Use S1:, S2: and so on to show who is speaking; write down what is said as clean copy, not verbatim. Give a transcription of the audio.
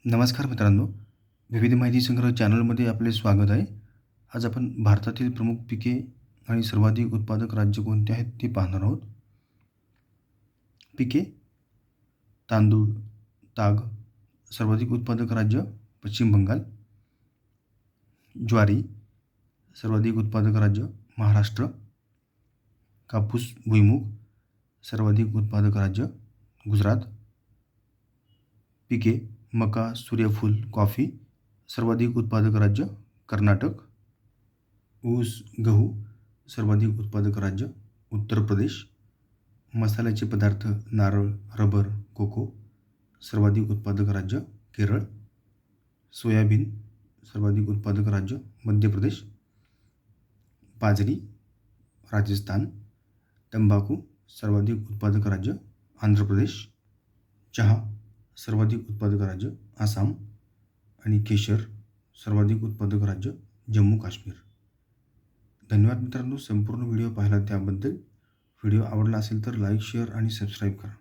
S1: नमस्कार मित्रांनो, विविध माहिती संग्रह चॅनलमध्ये आपले स्वागत आहे. आज आपण भारतातील प्रमुख पिके आणि सर्वाधिक उत्पादक राज्य कोणते आहेत ते पाहणार आहोत. पिके: तांदूळ, ताग. सर्वाधिक उत्पादक राज्य पश्चिम बंगाल. ज्वारी, सर्वाधिक उत्पादक राज्य महाराष्ट्र. कापूस, भुईमूग, सर्वाधिक उत्पादक राज्य गुजरात. पिके: मका, सूर्यफूल, कॉफी, सर्वाधिक उत्पादक राज्य कर्नाटक. ऊस, गहू, सर्वाधिक उत्पादक राज्य उत्तर प्रदेश. मसाल्याचे पदार्थ नारळ, रबर, कोको, सर्वाधिक उत्पादक राज्य केरळ. सोयाबीन, सर्वाधिक उत्पादक राज्य मध्य प्रदेश. बाजरी, राजस्थान. तंबाखू, सर्वाधिक उत्पादक राज्य आंध्र प्रदेश. चहा, सर्वाधिक उत्पादक राज्य आसाम. आणि केशर, सर्वाधिक उत्पादक राज्य जम्मू काश्मीर. धन्यवाद मित्रांनो, संपूर्ण व्हिडिओ पाहिला त्याबद्दल. व्हिडिओ आवडला असेल तर लाईक, शेअर आणि सबस्क्राईब करा.